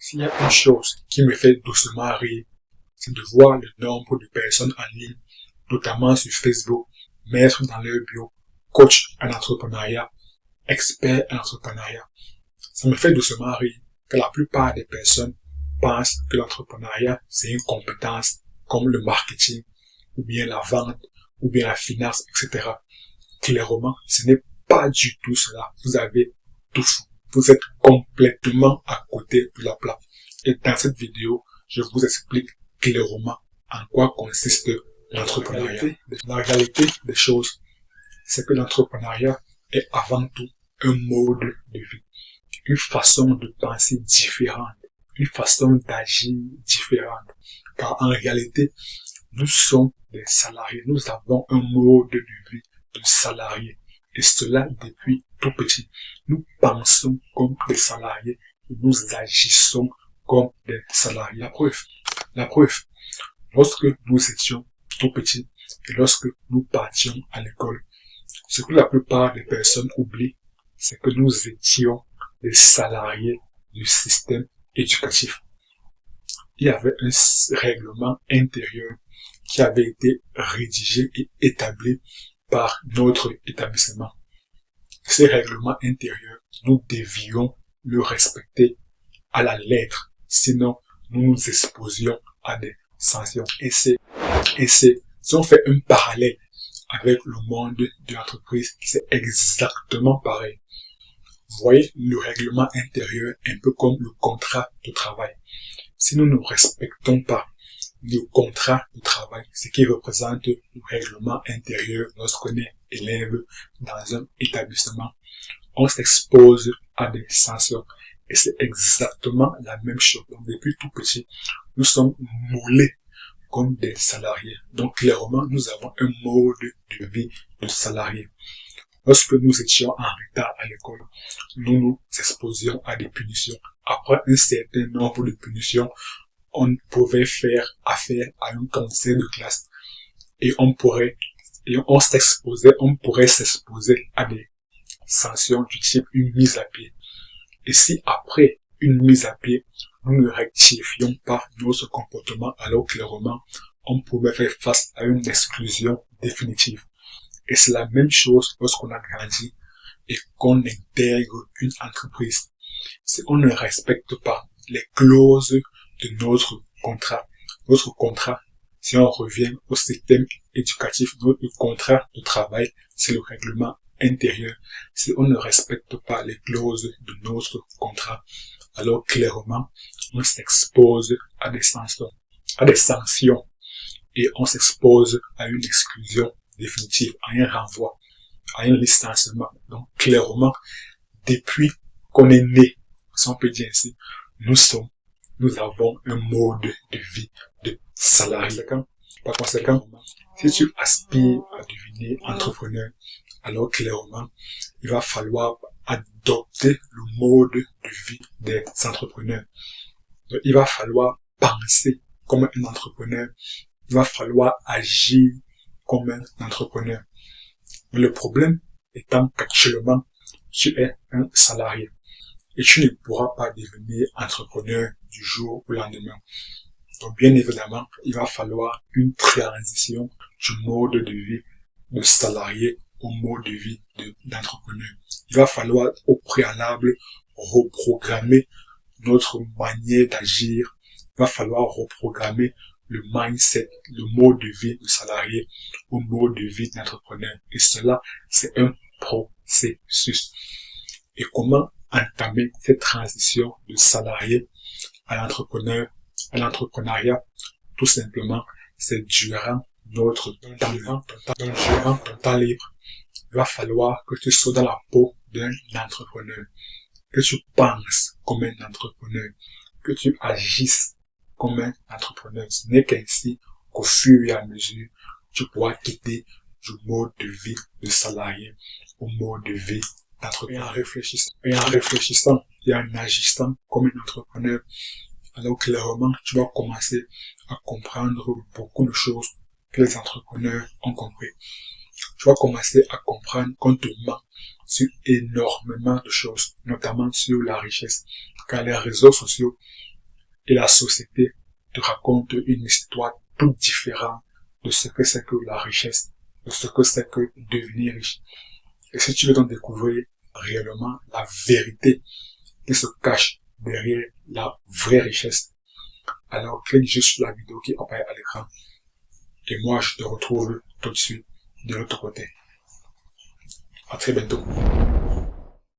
S'il y a une chose qui me fait doucement rire, c'est de voir le nombre de personnes en ligne, notamment sur Facebook, mettre dans leur bio coach en entrepreneuriat, expert en entrepreneuriat. Ça me fait doucement rire que la plupart des personnes pensent que l'entrepreneuriat, c'est une compétence comme le marketing, ou bien la vente, ou bien la finance, etc. Clairement, ce n'est pas du tout cela. Vous avez tout fou. Vous êtes complètement à côté de la plaque. Et dans cette vidéo, je vous explique clairement en quoi consiste l'entrepreneuriat. La réalité des choses, c'est que l'entrepreneuriat est avant tout un mode de vie, une façon de penser différente, une façon d'agir différente. Car en réalité, nous sommes des salariés, nous avons un mode de vie de salariés. Et cela depuis tout petit. Nous pensons comme des salariés et nous agissons comme des salariés. La preuve, lorsque nous étions tout petits et lorsque nous partions à l'école, ce que la plupart des personnes oublient, c'est que nous étions des salariés du système éducatif. Il y avait un règlement intérieur qui avait été rédigé et établi par notre établissement. Ces règlements intérieurs, nous devions le respecter à la lettre, sinon nous nous exposions à des sanctions. Et si on fait un parallèle avec le monde de l'entreprise, c'est exactement pareil. Vous voyez le règlement intérieur un peu comme le contrat de travail. Si nous ne respectons pas le contrat de travail, ce qui représente le règlement intérieur lorsqu'on est élève dans un établissement, on s'expose à des sanctions. Et c'est exactement la même chose. Donc, depuis tout petit, nous sommes moulés comme des salariés. Donc, clairement, nous avons un mode de vie de salarié. Lorsque nous étions en retard à l'école, nous nous exposions à des punitions. Après un certain nombre de punitions, on pouvait faire affaire à un conseil de classe et on pourrait s'exposer à des sanctions du type une mise à pied. Et si après une mise à pied, nous ne rectifions pas notre comportement, alors clairement, on pouvait faire face à une exclusion définitive. Et c'est la même chose lorsqu'on a grandi et qu'on intègre une entreprise. Si on ne respecte pas les clauses de notre contrat, si on revient au système éducatif, notre contrat de travail, c'est le règlement intérieur. Si on ne respecte pas les clauses de notre contrat, alors clairement, on s'expose à des sanctions et on s'expose à une exclusion définitive, à un renvoi, à un licenciement. Donc, clairement, depuis qu'on est né, si on peut dire ainsi, nous avons un mode de vie de salarié. Par conséquent, si tu aspires à devenir entrepreneur, alors clairement, il va falloir adopter le mode de vie des entrepreneurs. Donc, il va falloir penser comme un entrepreneur. Il va falloir agir comme un entrepreneur. Mais le problème étant qu'actuellement, tu es un salarié et tu ne pourras pas devenir entrepreneur du jour au lendemain. Donc, bien évidemment, il va falloir une transition du mode de vie de salarié au mode de vie d'entrepreneur. Il va falloir au préalable reprogrammer notre manière d'agir. Il va falloir reprogrammer le mindset, le mode de vie de salarié au mode de vie d'entrepreneur. Et cela, c'est un processus. Et comment entamer cette transition de salarié à l'entrepreneuriat? Tout simplement, c'est durant notre temps libre. Il va falloir que tu sois dans la peau d'un entrepreneur, que tu penses comme un entrepreneur, que tu agisses comme un entrepreneur. Ce n'est qu'ainsi qu'au fur et à mesure, tu pourras quitter du mode de vie de salarié au mode de vie d'entrepreneur. Et en réfléchissant et en agissant comme un entrepreneur, alors clairement, tu vas commencer à comprendre beaucoup de choses que les entrepreneurs ont compris. Tu vas commencer à comprendre qu'on te ment sur énormément de choses, notamment sur la richesse. Car les réseaux sociaux et la société te raconte une histoire toute différente de ce que c'est que la richesse, de ce que c'est que devenir riche. Et si tu veux donc découvrir réellement la vérité qui se cache derrière la vraie richesse, alors clique juste sur la vidéo qui apparaît à l'écran. Et moi, je te retrouve tout de suite de l'autre côté. À très bientôt.